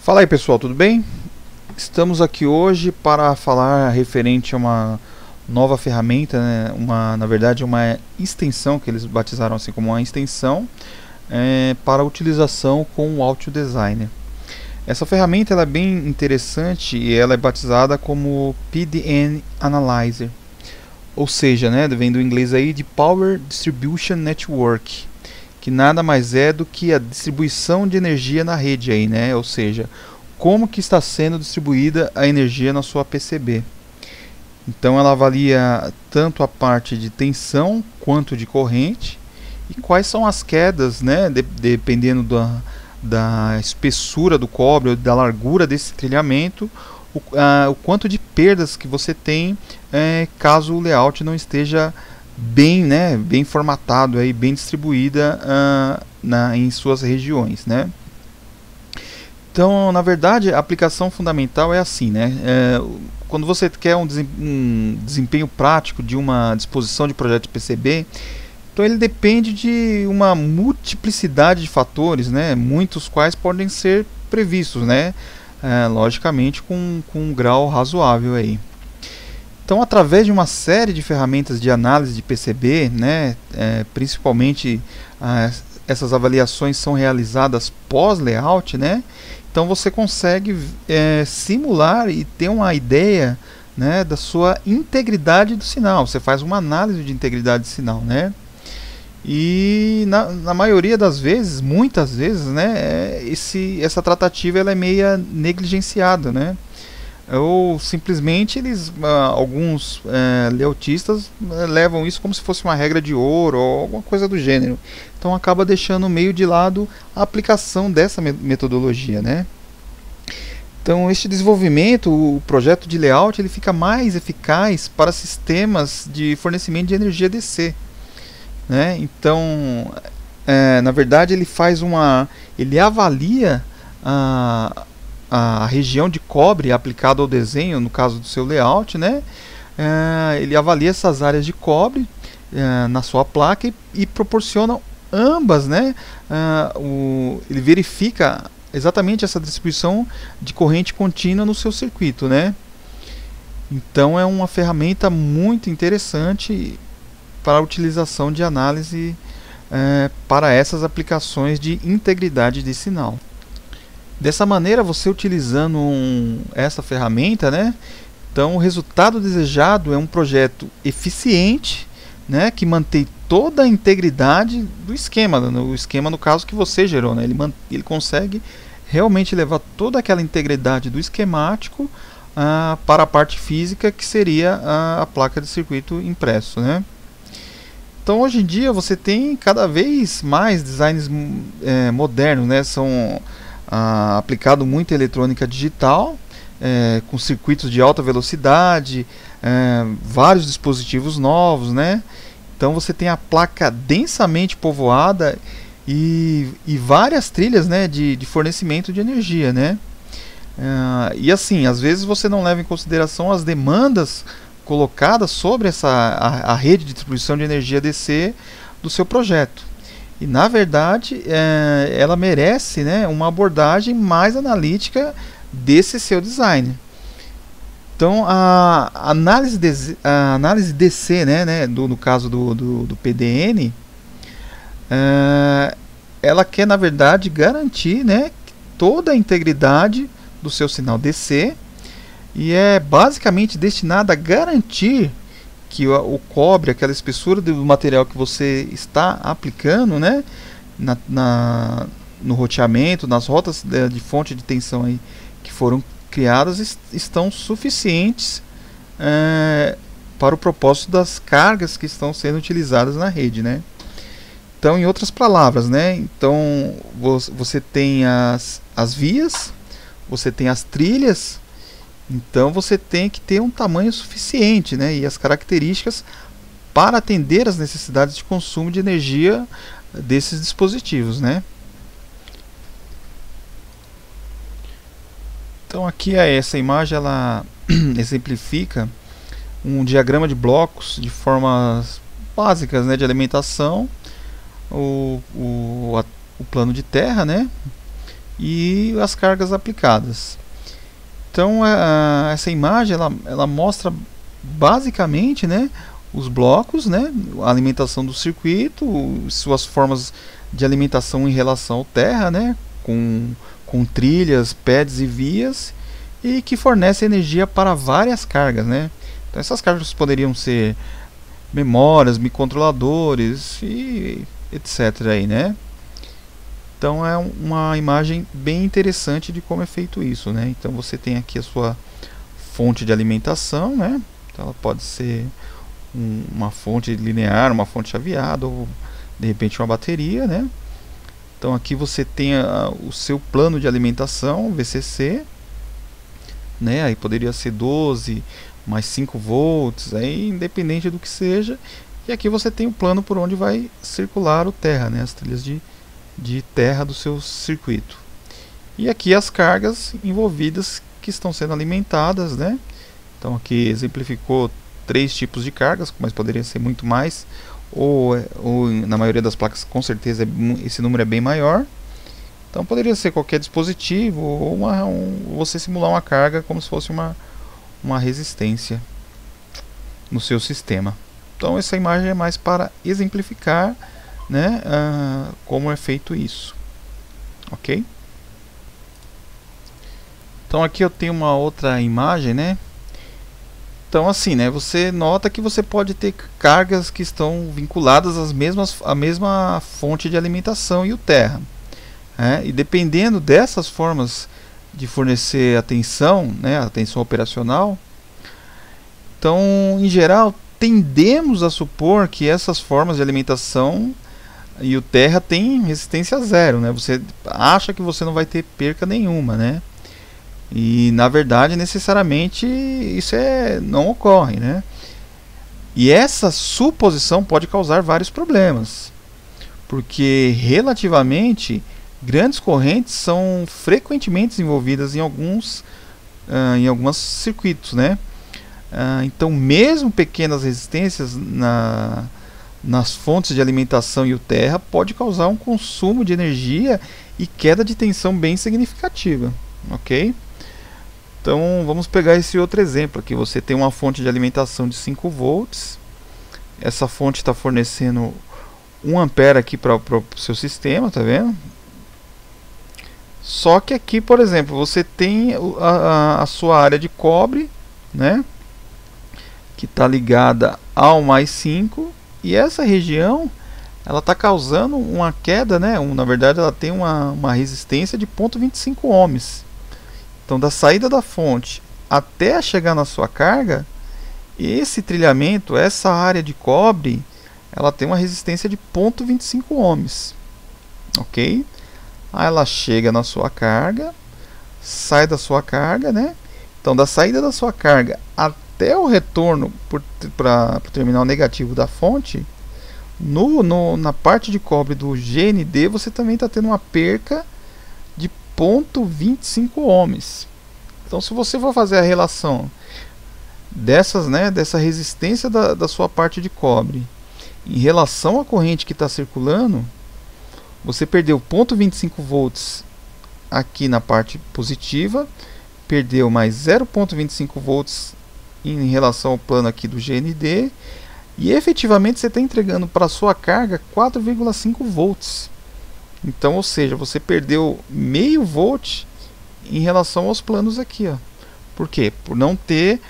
Fala aí pessoal, tudo bem? Estamos aqui hoje para falar referente a uma nova ferramenta, né? Na verdade uma extensão que eles batizaram assim como uma extensão para utilização com o Auto Designer. Essa ferramenta ela é bem interessante e ela é batizada como PDN Analyzer, ou seja, né, vem do inglês aí de Power Distribution Network, que nada mais é do que a distribuição de energia na rede aí, né? Ou seja, como que está sendo distribuída a energia na sua PCB. Então ela avalia tanto a parte de tensão quanto de corrente e quais são as quedas, né, dependendo da espessura do cobre ou da largura desse trilhamento, o quanto de perdas que você tem caso o layout não esteja bem, né, bem formatado, aí, bem distribuída em suas regiões, né? Então, na verdade, a aplicação fundamental é assim, né? Quando você quer um desempenho prático de uma disposição de projeto de PCB, então ele depende de uma multiplicidade de fatores, né? Muitos quais podem ser previstos, né? Logicamente com um grau razoável aí. Então, através de uma série de ferramentas de análise de PCB, né, principalmente essas avaliações são realizadas pós-layout, né, então você consegue simular e ter uma ideia, né, da sua integridade do sinal. Você faz uma análise de integridade de sinal, né, e na maioria das vezes, muitas vezes, né, essa tratativa ela é meia negligenciada, né. Ou simplesmente alguns layoutistas levam isso como se fosse uma regra de ouro ou alguma coisa do gênero. Então acaba deixando meio de lado a aplicação dessa metodologia, né? Então este desenvolvimento, o projeto de layout, ele fica mais eficaz para sistemas de fornecimento de energia DC, né? Então, na verdade, ele avalia a região de cobre aplicada ao desenho, no caso do seu layout, né? Ele avalia essas áreas de cobre na sua placa e proporciona ambas, né? Ele verifica exatamente essa distribuição de corrente contínua no seu circuito, né? Então é uma ferramenta muito interessante para a utilização de análise para essas aplicações de integridade de sinal. Dessa maneira, você utilizando essa ferramenta, né, então o resultado desejado é um projeto eficiente, né, que mantém toda a integridade do esquema, o esquema no caso que você gerou, né, ele consegue realmente levar toda aquela integridade do esquemático para a parte física, que seria a placa de circuito impresso, né. Então hoje em dia você tem cada vez mais designs modernos, né, são aplicado muito eletrônica digital, com circuitos de alta velocidade, vários dispositivos novos, né? Então você tem a placa densamente povoada e várias trilhas, né, de fornecimento de energia, né? E assim, às vezes você não leva em consideração as demandas colocadas sobre a rede de distribuição de energia DC do seu projeto. E na verdade ela merece, né, uma abordagem mais analítica desse seu design. Então a análise DC, né, no caso do PDN, ela quer na verdade garantir, né, toda a integridade do seu sinal DC e é basicamente destinada a garantir que o cobre, aquela espessura do material que você está aplicando, né, no roteamento, nas rotas de fonte de tensão aí que foram criadas, estão suficientes para o propósito das cargas que estão sendo utilizadas na rede, né. Então, em outras palavras, né, então você tem as vias, você tem as trilhas. Então você tem que ter um tamanho suficiente, né, e as características para atender às necessidades de consumo de energia desses dispositivos, né. Então aqui essa imagem ela exemplifica um diagrama de blocos de formas básicas, né, de alimentação, o plano de terra, né, e as cargas aplicadas. Então essa imagem ela mostra basicamente, né, os blocos, né, a alimentação do circuito, suas formas de alimentação em relação ao terra, né, com trilhas, pads e vias, e que fornece energia para várias cargas, né. Então essas cargas poderiam ser memórias, microcontroladores e etc. aí, né. Então é uma imagem bem interessante de como é feito isso, né. Então você tem aqui a sua fonte de alimentação, né. Então ela pode ser uma fonte linear, uma fonte chaveada ou de repente uma bateria, né. Então aqui você tem o seu plano de alimentação, VCC, né. Aí poderia ser 12 mais 5 volts, aí independente do que seja. E aqui você tem o plano por onde vai circular o terra, né, as trilhas de terra do seu circuito. E aqui as cargas envolvidas que estão sendo alimentadas, né. Então aqui exemplificou 3 tipos de cargas, mas poderia ser muito mais, ou na maioria das placas com certeza esse número é bem maior. Então poderia ser qualquer dispositivo ou você simular uma carga como se fosse uma resistência no seu sistema. Então essa imagem é mais para exemplificar, né, como é feito isso, ok? Então aqui eu tenho uma outra imagem, né? Então assim, né, você nota que você pode ter cargas que estão vinculadas à mesma fonte de alimentação e o terra, né? E dependendo dessas formas de fornecer a tensão, né, a tensão operacional, então em geral tendemos a supor que essas formas de alimentação e o terra tem resistência zero, né? Você acha que você não vai ter perca nenhuma, né? E na verdade necessariamente isso não ocorre, né? E essa suposição pode causar vários problemas, porque relativamente grandes correntes são frequentemente desenvolvidas em alguns circuitos, né? Então mesmo pequenas resistências nas fontes de alimentação e o terra pode causar um consumo de energia e queda de tensão bem significativa, ok? Então vamos pegar esse outro exemplo aqui. Você tem uma fonte de alimentação de 5 volts. Essa fonte está fornecendo 1 ampere aqui para o seu sistema, tá vendo? Só que aqui, por exemplo, você tem a sua área de cobre, né, que está ligada ao mais 5, e essa região ela está causando uma queda, né? Na verdade ela tem uma resistência de 0,25 ohms. Então da saída da fonte até chegar na sua carga, esse trilhamento, essa área de cobre, ela tem uma resistência de 0,25 ohms, ok? Aí ela chega na sua carga, sai da sua carga, né? Então da saída da sua carga até o retorno para o terminal negativo da fonte, na parte de cobre do GND você também está tendo uma perca de 0,25 ohms. Então se você for fazer a relação dessa resistência da sua parte de cobre em relação à corrente que está circulando, você perdeu 0,25 volts aqui na parte positiva, perdeu mais 0,25 volts em relação ao plano aqui do GND, e efetivamente você está entregando para a sua carga 4,5 volts. Então, ou seja, você perdeu meio volt em relação aos planos aqui, ó. Por quê? Por não ter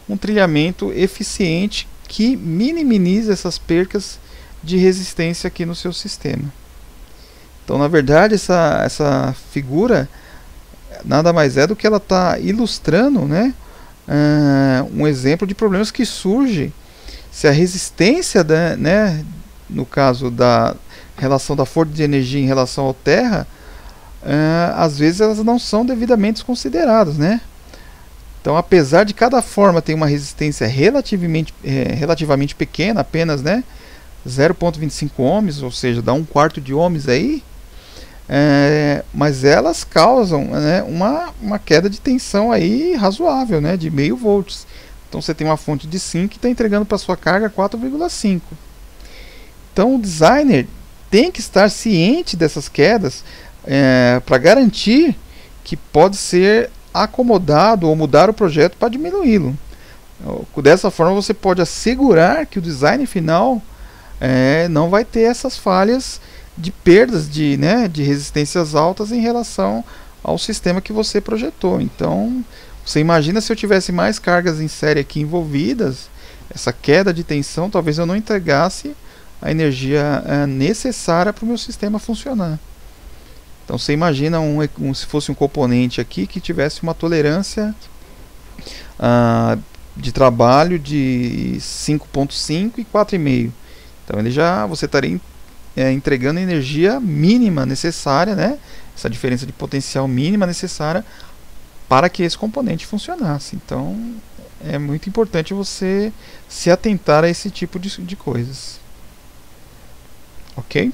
um trilhamento eficiente que minimize essas percas de resistência aqui no seu sistema. Então, na verdade, essa figura nada mais é do que ela está ilustrando, né, um exemplo de problemas que surgem se a resistência, né, no caso da relação da fonte de energia em relação ao terra, às vezes elas não são devidamente consideradas, né? Então, apesar de cada forma ter uma resistência relativamente pequena, apenas, né, 0,25 ohms, ou seja, dá 1/4 de ohms aí, mas elas causam, né, uma queda de tensão aí razoável, né, de meio volts. Então você tem uma fonte de 5 que está entregando para sua carga 4,5. Então o designer tem que estar ciente dessas quedas para garantir que pode ser acomodado ou mudar o projeto para diminuí-lo. Dessa forma você pode assegurar que o design final não vai ter essas falhas de perdas de resistências altas em relação ao sistema que você projetou. Então você imagina se eu tivesse mais cargas em série aqui envolvidas, essa queda de tensão, talvez eu não entregasse a energia necessária para o meu sistema funcionar. Então você imagina se fosse um componente aqui que tivesse uma tolerância de trabalho de 5.5 e 4,5. Então você estaria entregando a energia mínima necessária, né? Essa diferença de potencial mínima necessária para que esse componente funcionasse. Então é muito importante você se atentar a esse tipo de coisas. Ok?